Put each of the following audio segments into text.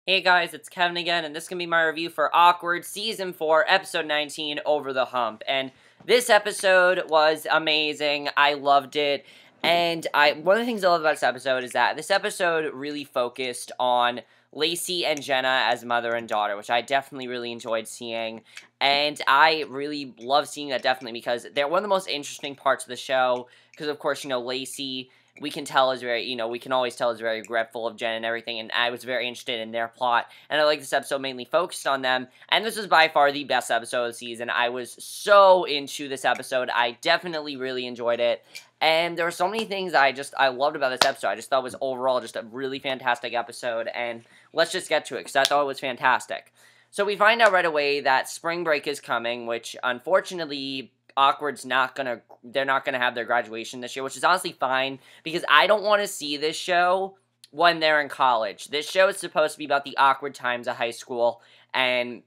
Hey guys, it's Kevin again, and this is going to be my review for Awkward Season 4, Episode 19, Over the Hump. And this episode was amazing. I loved it. And one of the things I love about this episode is that this episode really focused on Lacey and Jenna as mother and daughter, which I definitely really enjoyed seeing. And I really love seeing that definitely because they're one of the most interesting parts of the show. Because, of course, Lacey, we can tell is very, we can always tell is very regretful of Jen and everything, and I was very interested in their plot, and I like this episode mainly focused on them, and this was by far the best episode of the season. I was so into this episode. I definitely really enjoyed it, and there were so many things I loved about this episode. I just thought it was overall just a really fantastic episode, and let's just get to it, because I thought it was fantastic. So we find out right away that spring break is coming, which unfortunately they're not gonna have their graduation this year, which is honestly fine, because I don't want to see this show when they're in college. This show is supposed to be about the awkward times of high school, and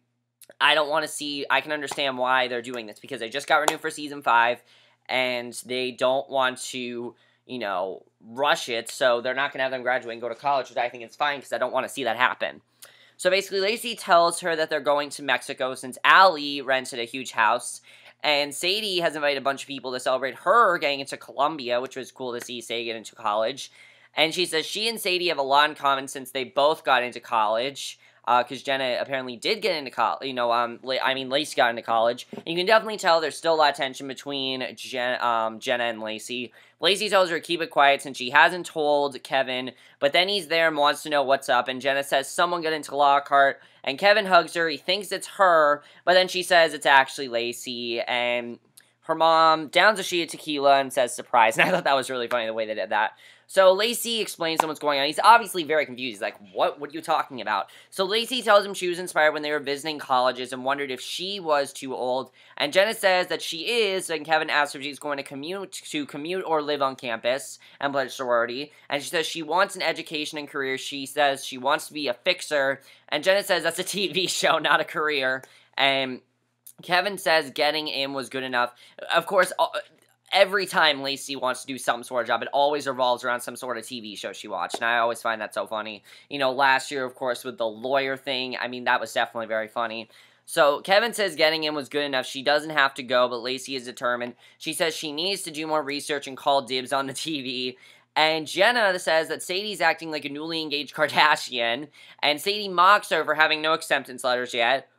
I don't want to see, I can understand why they're doing this, because they just got renewed for Season 5, and they don't want to, rush it, so they're not gonna have them graduate and go to college, which I think is fine, because I don't want to see that happen. So basically, Lacey tells her that they're going to Mexico since Allie rented a huge house, and Sadie has invited a bunch of people to celebrate her getting into Columbia, which was cool to see Sadie get into college. And she says she and Sadie have a lot in common since they both got into college. Because Jenna apparently did get into college. Lacey got into college. And you can definitely tell there's still a lot of tension between Jenna and Lacey. Lacey tells her to keep it quiet since she hasn't told Kevin, but then he's there and wants to know what's up, and Jenna says someone got into Lockhart, and Kevin hugs her. He thinks it's her, but then she says it's actually Lacey, and her mom downs a sheet of tequila and says surprise, and I thought that was really funny the way they did that. So Lacey explains to him what's going on. He's obviously very confused. He's like, what are you talking about? So Lacey tells him she was inspired when they were visiting colleges and wondered if she was too old. And Jenna says that she is, and Kevin asks if she's going to commute or live on campus and pledge sorority. And she says she wants an education and career. She says she wants to be a fixer. And Jenna says that's a TV show, not a career. And Kevin says getting in was good enough. Of course, every time Lacey wants to do some sort of job, it always revolves around some sort of TV show she watched, and I always find that so funny. Last year, of course, with the lawyer thing, that was definitely very funny. So, Kevin says getting in was good enough. She doesn't have to go, but Lacey is determined. She says she needs to do more research and call dibs on the TV. And Jenna says that Sadie's acting like a newly engaged Kardashian, and Sadie mocks her for having no acceptance letters yet.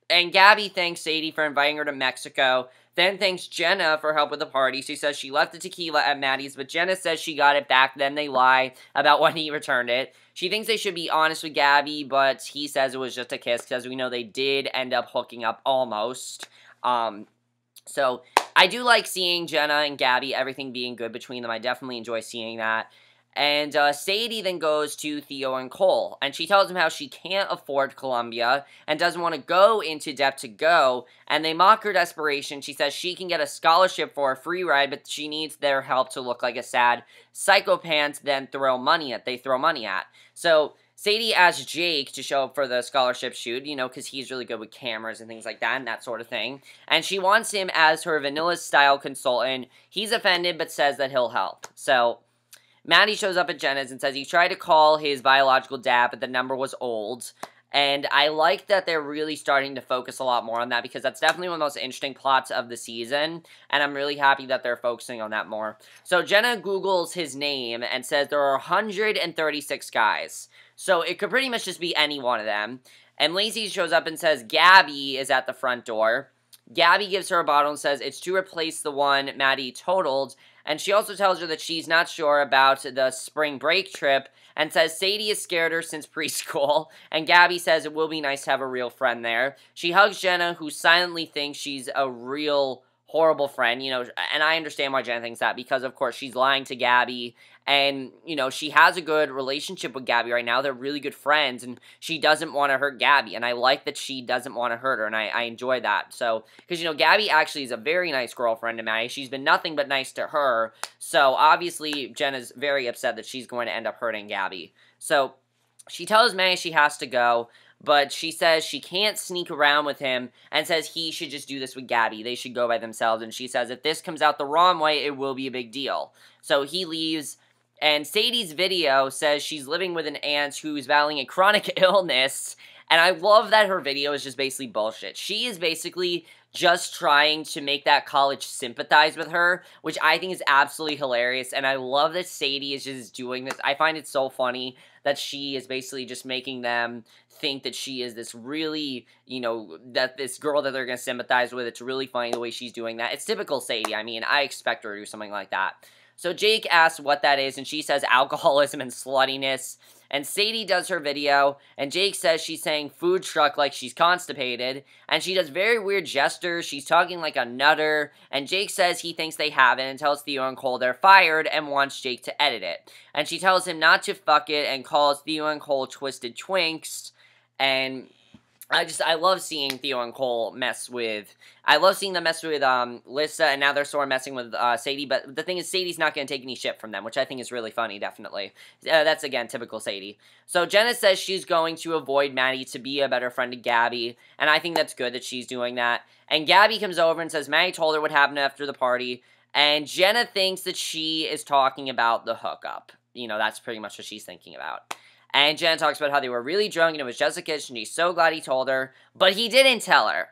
And Gabby thanks Sadie for inviting her to Mexico, then thanks Jenna for help with the party. She says she left the tequila at Maddie's, but Jenna says she got it back, then they lie about when he returned it. She thinks they should be honest with Gabby, but he says it was just a kiss, because we know they did end up hooking up almost. So, I do like seeing Jenna and Gabby, everything being good between them. I definitely enjoy seeing that. And Sadie then goes to Theo and Cole, and she tells him how she can't afford Columbia and doesn't want to go into debt to go, and they mock her desperation. She says she can get a scholarship for a free ride, but she needs their help to look like a sad psychopath they throw money at. So Sadie asks Jake to show up for the scholarship shoot, because he's really good with cameras and things like that and that sort of thing. And she wants him as her vanilla-style consultant. He's offended, but says that he'll help. So Maddie shows up at Jenna's and says he tried to call his biological dad, but the number was old. And I like that they're really starting to focus a lot more on that, because that's definitely one of the most interesting plots of the season, and I'm really happy that they're focusing on that more. So Jenna Googles his name and says there are 136 guys. So it could pretty much just be any one of them. And Lacey shows up and says Gabby is at the front door. Gabby gives her a bottle and says it's to replace the one Maddie totaled, and she also tells her that she's not sure about the spring break trip, and says Sadie has scared her since preschool, and Gabby says it will be nice to have a real friend there. She hugs Jenna, who silently thinks she's a real horrible friend, and I understand why Jenna thinks that, because, of course, she's lying to Gabby, and, she has a good relationship with Gabby right now. They're really good friends, and she doesn't want to hurt Gabby, and I like that she doesn't want to hurt her, and I enjoy that. So, because, Gabby actually is a very nice girlfriend to Maddie. She's been nothing but nice to her, so obviously Jenna's very upset that she's going to end up hurting Gabby. So, she tells Maddie she has to go, but she says she can't sneak around with him, and says he should just do this with Gabby. They should go by themselves, and she says if this comes out the wrong way, it will be a big deal. So he leaves, And Sadie's video says she's living with an aunt who's battling a chronic illness, and I love that her video is just basically bullshit. She is basically just trying to make that college sympathize with her, which I think is absolutely hilarious, and I love that Sadie is just doing this. I find it so funny that she is basically just making them think that she is this really, you know, that this girl that they're going to sympathize with. It's really funny the way she's doing that. It's typical Sadie. I mean, I expect her to do something like that. So Jake asks what that is, and she says alcoholism and sluttiness. And Sadie does her video, and Jake says she's saying food truck like she's constipated, and she does very weird gestures. She's talking like a nutter, and Jake says he thinks they haven't and tells Theo and Cole they're fired and wants Jake to edit it. And she tells him not to fuck it and calls Theo and Cole twisted twinks, and I love seeing Theo and Cole mess with, I love seeing them mess with, Lissa, and now they're sort of messing with, Sadie, but the thing is, Sadie's not going to take any shit from them, which I think is really funny, definitely. That's, again, typical Sadie. So, Jenna says she's going to avoid Maddie to be a better friend to Gabby, and I think that's good that she's doing that. And Gabby comes over and says Maddie told her what happened after the party, and Jenna thinks that she is talking about the hookup. You know, that's pretty much what she's thinking about. And Jenna talks about how they were really drunk and it was just a kiss and she's so glad he told her, but he didn't tell her.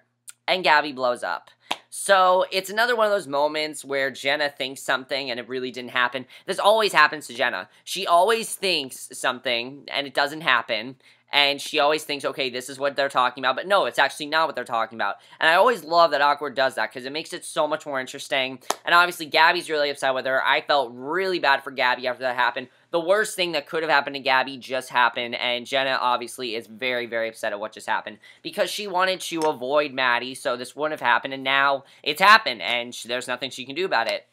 And Gabby blows up. So it's another one of those moments where Jenna thinks something and it really didn't happen. This always happens to Jenna. She always thinks something and it doesn't happen. And she always thinks, okay, this is what they're talking about. But no, it's actually not what they're talking about. And I always love that Awkward does that because it makes it so much more interesting. And obviously, Gabby's really upset with her. I felt really bad for Gabby after that happened. The worst thing that could have happened to Gabby just happened. And Jenna obviously is very, very upset at what just happened. Because she wanted to avoid Maddie, so this wouldn't have happened. And now it's happened. And there's nothing she can do about it.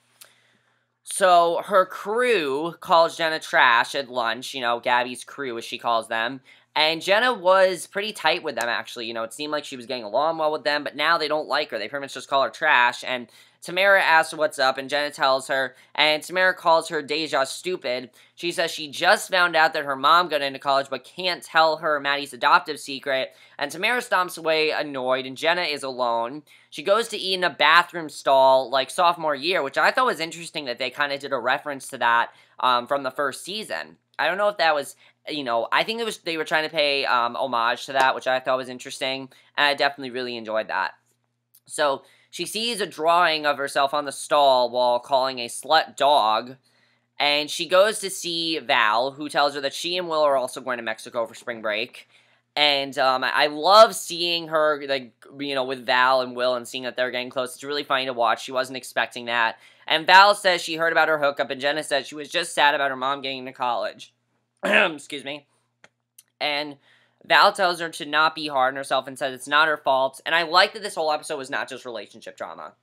So her crew calls Jenna trash at lunch. You know, Gabby's crew, as she calls them. And Jenna was pretty tight with them, actually. You know, it seemed like she was getting along well with them, but now they don't like her. They pretty much just call her trash. And Tamara asks what's up, and Jenna tells her, and Tamara calls her Deja stupid. She says she just found out that her mom got into college, but can't tell her Maddie's adoptive secret. And Tamara stomps away annoyed, and Jenna is alone. She goes to eat in a bathroom stall, like, sophomore year, which I thought was interesting that they kind of did a reference to that from the first season. I don't know if that was, you know, I think it was they were trying to pay homage to that, which I thought was interesting, and I definitely really enjoyed that. So she sees a drawing of herself on the stall while calling a slut dog, and she goes to see Val, who tells her that she and Will are also going to Mexico for spring break. And I love seeing her, like, you know, with Val and Will and seeing that they're getting close. It's really funny to watch. She wasn't expecting that. And Val says she heard about her hookup, and Jenna says she was just sad about her mom getting into college. Excuse me. And Val tells her to not be hard on herself and says it's not her fault. And I like that this whole episode was not just relationship drama.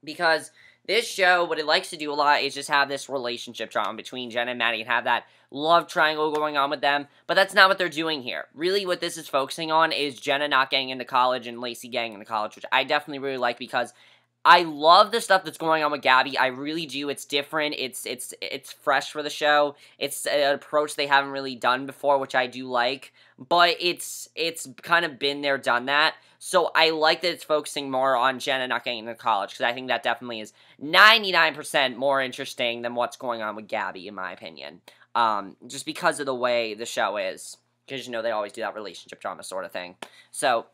Because this show, what it likes to do a lot is just have this relationship drama between Jenna and Maddie and have that love triangle going on with them. But that's not what they're doing here. Really, what this is focusing on is Jenna not getting into college and Lacey getting into college, which I definitely really like because I love the stuff that's going on with Gabby. I really do. It's different. It's fresh for the show. It's an approach they haven't really done before, which I do like. But it's kind of been there, done that. So I like that it's focusing more on Jenna not getting into college, because I think that definitely is 99% more interesting than what's going on with Gabby, in my opinion. Just because of the way the show is. Because, you know, they always do that relationship drama sort of thing. So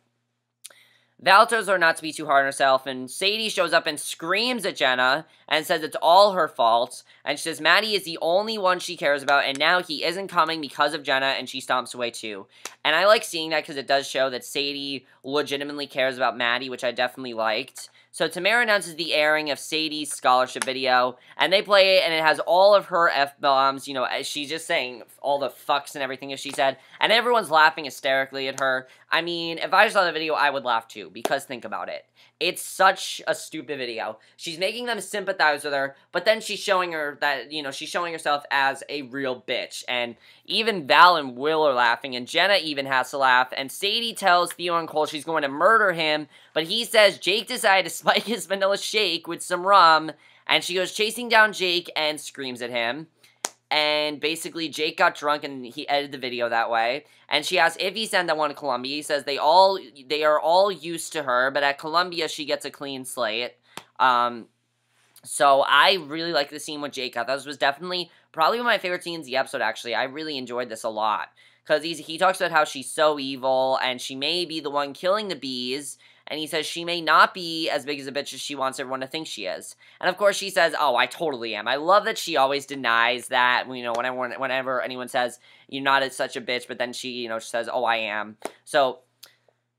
Val tells her not to be too hard on herself, and Sadie shows up and screams at Jenna and says it's all her fault, and she says Maddie is the only one she cares about, and now he isn't coming because of Jenna, and she stomps away too. And I like seeing that because it does show that Sadie legitimately cares about Maddie, which I definitely liked. So Tamara announces the airing of Sadie's scholarship video, and they play it, and it has all of her F-bombs, you know, she's just saying all the fucks and everything as she said, and everyone's laughing hysterically at her. I mean, if I saw the video, I would laugh too, because think about it. It's such a stupid video. She's making them sympathize with her, but then she's showing her that, you know, she's showing herself as a real bitch, and even Val and Will are laughing, and Jenna even has to laugh, and Sadie tells Theo and Cole she's going to murder him, but he says Jake decided to spike his vanilla shake with some rum, and she goes chasing down Jake and screams at him. And basically, Jake got drunk and he edited the video that way. And she asks if he sent that one to Columbia. He says they are all used to her, but at Columbia she gets a clean slate. So I really like the scene with Jake. I thought this was definitely probably one of my favorite scenes in the episode, actually. I really enjoyed this a lot. Because he talks about how she's so evil, and she may be the one killing the bees, and he says she may not be as big as a bitch as she wants everyone to think she is. And of course she says, oh, I totally am. I love that she always denies that, you know, whenever anyone says, you're not such a bitch, but then she, you know, she says, oh, I am. So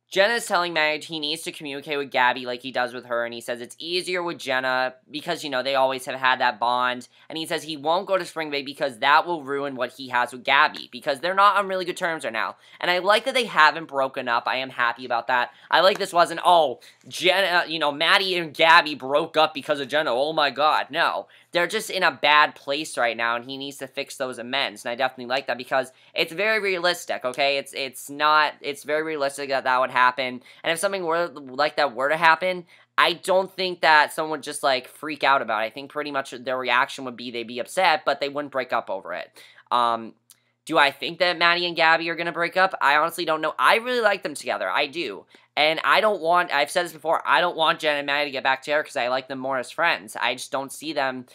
Jenna is telling Maddie he needs to communicate with Gabby like he does with her, and he says it's easier with Jenna because, you know, they always have had that bond, and he says he won't go to spring break because that will ruin what he has with Gabby, because they're not on really good terms right now, and I like that they haven't broken up. I am happy about that. I like this wasn't, oh, Jenna, you know, Maddie and Gabby broke up because of Jenna, oh my god, no. They're just in a bad place right now, and he needs to fix those amends, and I definitely like that, because it's very realistic, okay? It's very realistic that would happen, and if something like that were to happen, I don't think that someone would just, like, freak out about it. I think pretty much their reaction would be they'd be upset, but they wouldn't break up over it. Do I think that Maddie and Gabby are going to break up? I honestly don't know. I really like them together. I do. And I've said this before, I don't want Jenna and Maddie to get back together because I like them more as friends. I just don't see them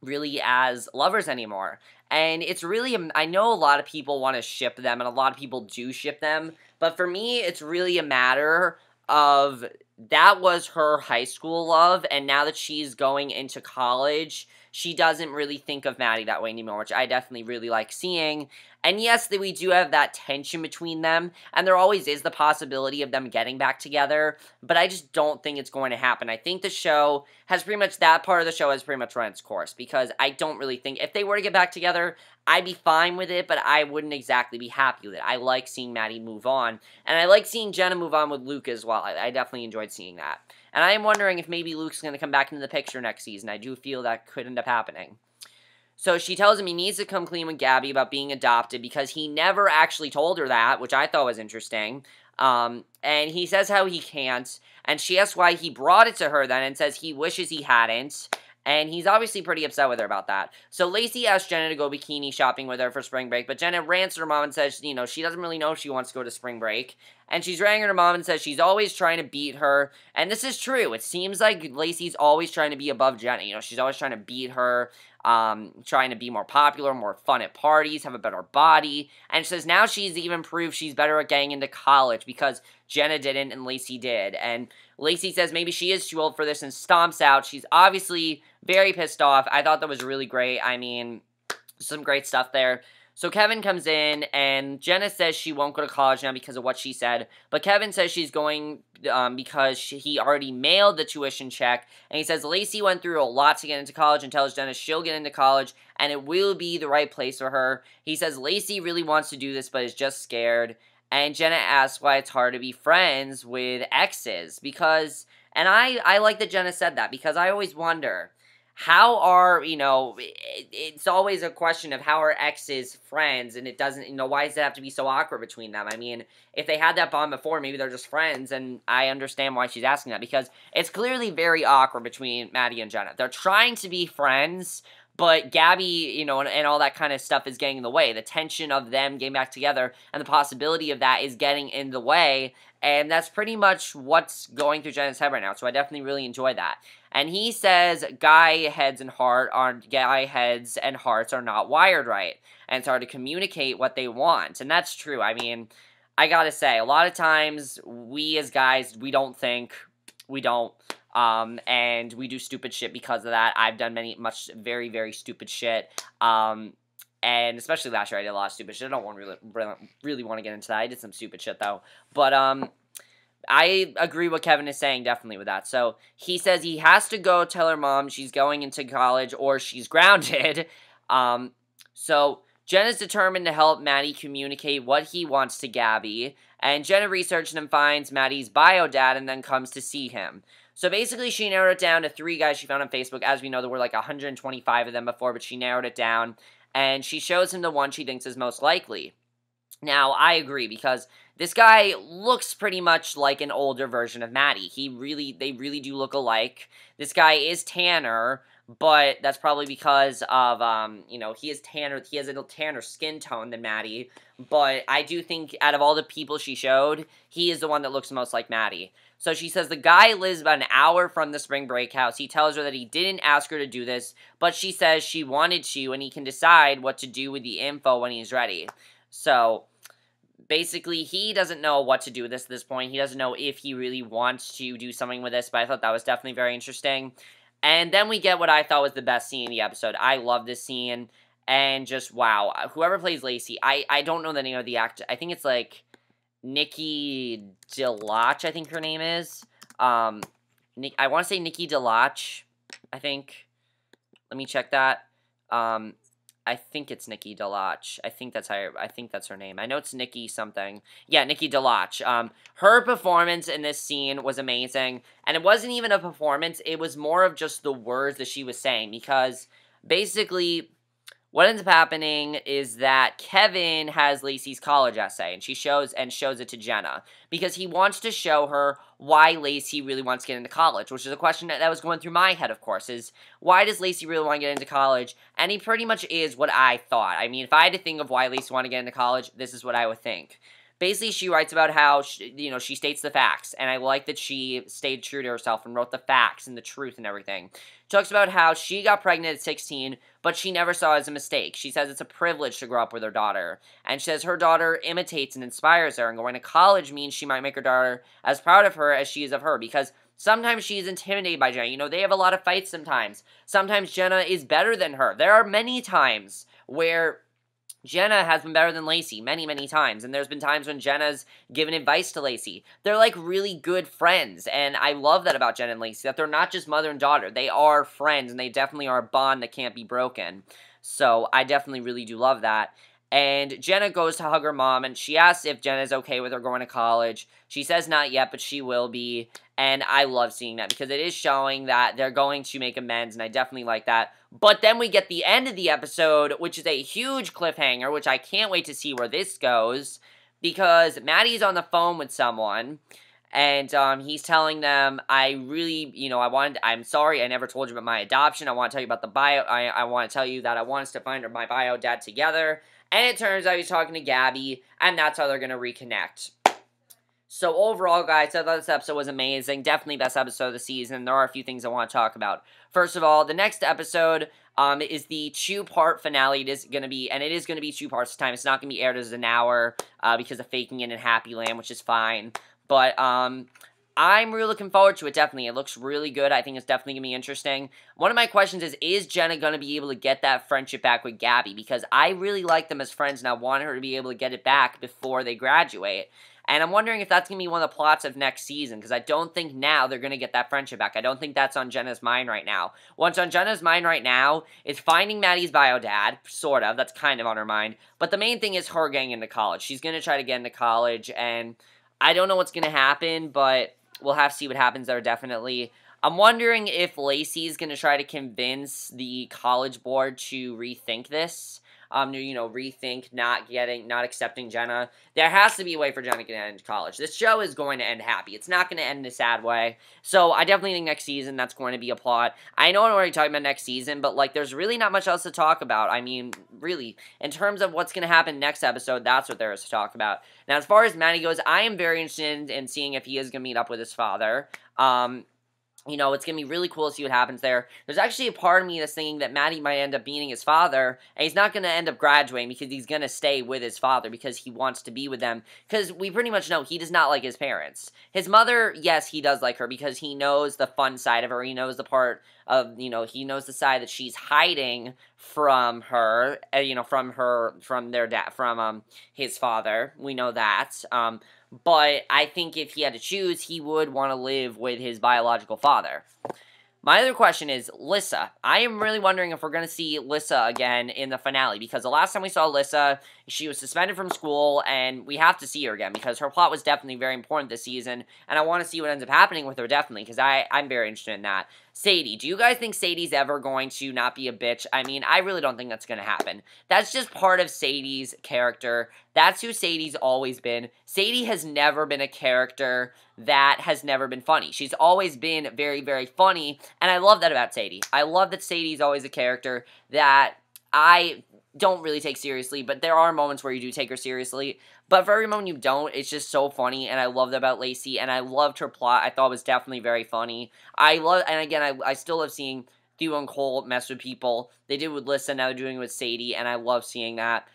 really as lovers anymore. And it's really, I know a lot of people want to ship them, and a lot of people do ship them. But for me, it's really a matter of that was her high school love, and now that she's going into college, she doesn't really think of Maddie that way anymore, which I definitely really like seeing. And yes, we do have that tension between them, and there always is the possibility of them getting back together, but I just don't think it's going to happen. I think the show has pretty much, that part of the show has pretty much run its course, because I don't really think, if they were to get back together, I'd be fine with it, but I wouldn't exactly be happy with it. I like seeing Maddie move on, and I like seeing Jenna move on with Luke as well. I definitely enjoyed seeing that. And I am wondering if maybe Luke's going to come back into the picture next season. I do feel that could end up happening. So she tells him he needs to come clean with Gabby about being adopted because he never actually told her that, which I thought was interesting. And he says how he can't, and she asks why he brought it to her then and says he wishes he hadn't. And he's obviously pretty upset with her about that. So Lacey asks Jenna to go bikini shopping with her for spring break, but Jenna rants at her mom and says, you know, she doesn't really know if she wants to go to spring break. And she's ranting at her mom and says she's always trying to beat her. And this is true. It seems like Lacey's always trying to be above Jenna. You know, she's always trying to beat her, trying to be more popular, more fun at parties, have a better body. And she says now she's even proved she's better at getting into college because Jenna didn't and Lacey did. And Lacey says maybe she is too old for this and stomps out. She's obviously very pissed off. I thought that was really great. I mean, some great stuff there. So Kevin comes in, and Jenna says she won't go to college now because of what she said. But Kevin says she's going because he already mailed the tuition check. And he says Lacey went through a lot to get into college and tells Jenna she'll get into college and it will be the right place for her. He says Lacey really wants to do this but is just scared. And Jenna asks why it's hard to be friends with exes. Because, and I like that Jenna said that, because I always wonder, how are, you know, it's always a question of how are exes friends, and it doesn't, you know, why does it have to be so awkward between them? I mean, if they had that bond before, maybe they're just friends, and I understand why she's asking that, because it's clearly very awkward between Maddie and Jenna. They're trying to be friends, but Gabby, you know, and all that kind of stuff is getting in the way. The tension of them getting back together and the possibility of that is getting in the way. And that's pretty much what's going through Jenna's head right now. So I definitely really enjoy that. And he says guy heads and hearts are not wired right. And it's hard to communicate what they want. And that's true. I mean, I gotta say, a lot of times we as guys, we don't think, we don't. And we do stupid shit because of that. I've done very, very stupid shit. And especially last year, I did a lot of stupid shit. I don't really want to get into that. I did some stupid shit, though. But, I agree what Kevin is saying, definitely, with that. So, he says he has to go tell her mom she's going into college or she's grounded. So, Jenna's determined to help Maddie communicate what he wants to Gabby. And Jenna researches and finds Maddie's bio dad and then comes to see him. So basically, she narrowed it down to 3 guys she found on Facebook. As we know, there were like 125 of them before, but she narrowed it down. And she shows him the one she thinks is most likely. Now, I agree, because this guy looks pretty much like an older version of Maddie. They really do look alike. This guy is tanner, but that's probably because of, he has a tanner skin tone than Maddie, but I do think out of all the people she showed, he is the one that looks most like Maddie. So she says the guy lives about an hour from the spring break house. He tells her that he didn't ask her to do this, but she says she wanted to, and he can decide what to do with the info when he's ready. So basically, he doesn't know what to do with this at this point. He doesn't know if he really wants to do something with this, but I thought that was definitely very interesting. And then we get what I thought was the best scene in the episode. I love this scene, and just, wow. Whoever plays Lacey, I don't know the name of the actor. I think it's, like, Nikki DeLoach, I think her name is. I want to say Nikki DeLoach, I think. Let me check that. I think it's Nikki DeLoach. I think that's her name. I know it's Nikki something. Yeah, Nikki DeLoach. Her performance in this scene was amazing. And it wasn't even a performance. It was more of just the words that she was saying. Because basically, what ends up happening is that Kevin has Lacey's college essay, and she shows it to Jenna because he wants to show her why Lacey really wants to get into college, which is a question that was going through my head, of course, is why does Lacey really want to get into college? And he pretty much is what I thought. I mean, if I had to think of why Lacey wanted to get into college, this is what I would think. Basically, she writes about how, she states the facts, and I like that she stayed true to herself and wrote the facts and the truth and everything. Talks about how she got pregnant at 16, but she never saw it as a mistake. She says it's a privilege to grow up with her daughter, and she says her daughter imitates and inspires her, and going to college means she might make her daughter as proud of her as she is of her, because sometimes she's intimidated by Jenna. They have a lot of fights sometimes. Sometimes Jenna is better than her. There are many times where Jenna has been better than Lacey many, many times, and there's been times when Jenna's given advice to Lacey. They're, like, really good friends, and I love that about Jenna and Lacey, that they're not just mother and daughter. They are friends, and they definitely are a bond that can't be broken. So, I definitely really do love that. And Jenna goes to hug her mom, and she asks if Jenna's okay with her going to college. She says not yet, but she will be. And I love seeing that, because it is showing that they're going to make amends, and I definitely like that. But then we get the end of the episode, which is a huge cliffhanger, which I can't wait to see where this goes, because Maddie's on the phone with someone, and he's telling them, I'm sorry, I never told you about my adoption. I want to tell you about the bio. I want to tell you that I want us to find my bio dad together. And it turns out he's talking to Gabby, and that's how they're going to reconnect. So overall, guys, I thought this episode was amazing. Definitely best episode of the season. There are a few things I want to talk about. First of all, the next episode is the two-part finale. It is going to be 2 parts this time. It's not going to be aired as an hour because of faking it in Happy Land, which is fine. But I'm really looking forward to it, definitely. It looks really good. I think it's definitely going to be interesting. One of my questions is Jenna going to be able to get that friendship back with Gabby? Because I really like them as friends, and I want her to be able to get it back before they graduate. And I'm wondering if that's going to be one of the plots of next season, because I don't think now they're going to get that friendship back. I don't think that's on Jenna's mind right now. What's on Jenna's mind right now is finding Maddie's bio dad, sort of. That's kind of on her mind. But the main thing is her getting into college. She's going to try to get into college, and I don't know what's going to happen, but we'll have to see what happens there, definitely. I'm wondering if Lacey's going to try to convince the college board to rethink this. Rethink not accepting Jenna. There has to be a way for Jenna to get into college. This show is going to end happy. It's not going to end in a sad way. So I definitely think next season that's going to be a plot. I know I'm already talking about next season, but like there's really not much else to talk about. I mean, really, in terms of what's going to happen next episode, that's what there is to talk about. Now, as far as Maddie goes, I am very interested in seeing if he is going to meet up with his father. It's going to be really cool to see what happens there. There's actually a part of me that's thinking that Maddie might end up meeting his father, and he's not going to end up graduating because he's going to stay with his father because he wants to be with them. Because we pretty much know he does not like his parents. His mother, yes, he does like her because he knows the fun side of her. He knows the part of, he knows the side that she's hiding from her, from their dad, from his father. We know that. But I think if he had to choose, he would want to live with his biological father. My other question is Lissa. I am really wondering if we're going to see Lissa again in the finale, because the last time we saw Lissa, she was suspended from school, and we have to see her again, because her plot was definitely very important this season, and I want to see what ends up happening with her, definitely, because I'm very interested in that. Sadie. Do you guys think Sadie's ever going to not be a bitch? I mean, I really don't think that's going to happen. That's just part of Sadie's character. That's who Sadie's always been. Sadie has never been a character that has never been funny. She's always been very, very funny, and I love that about Sadie. I love that Sadie's always a character that I don't really take seriously, but there are moments where you do take her seriously. But for every moment you don't, it's just so funny, and I love that about Lacey, and I loved her plot. I thought it was definitely very funny. And again, I still love seeing Theo and Cole mess with people. They did with Lissa, now they're doing it with Sadie, and I love seeing that.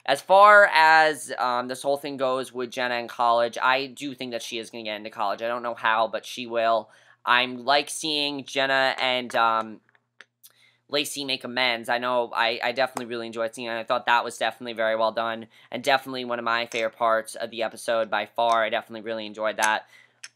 As far as this whole thing goes with Jenna in college, I do think that she is going to get into college. I don't know how, but she will. I'm like seeing Jenna and Lacey make amends. I know I definitely really enjoyed seeing it. I thought that was definitely very well done, and definitely one of my favorite parts of the episode by far. I definitely really enjoyed that.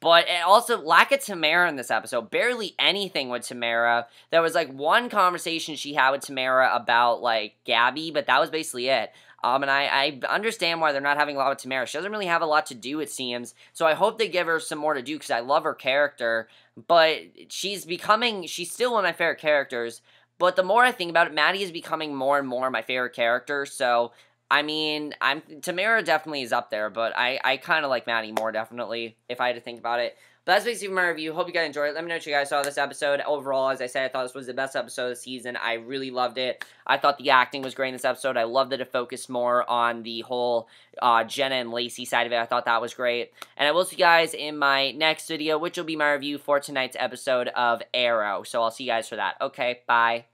But also, lack of Tamara in this episode. Barely anything with Tamara. There was, like, one conversation she had with Tamara about, like, Gabby, but that was basically it. And I understand why they're not having a lot with Tamara. She doesn't really have a lot to do, it seems. So I hope they give her some more to do, because I love her character. But she's still one of my favorite characters. But the more I think about it, Maddie is becoming more and more my favorite character. So, I mean, Tamara definitely is up there, but I kind of like Maddie more, definitely, if I had to think about it. But that's basically my review. Hope you guys enjoyed it. Let me know what you guys saw of this episode. Overall, as I said, I thought this was the best episode of the season. I really loved it. I thought the acting was great in this episode. I loved that it focused more on the whole Jenna and Lacey side of it. I thought that was great. And I will see you guys in my next video, which will be my review for tonight's episode of Arrow. So I'll see you guys for that. Okay, bye.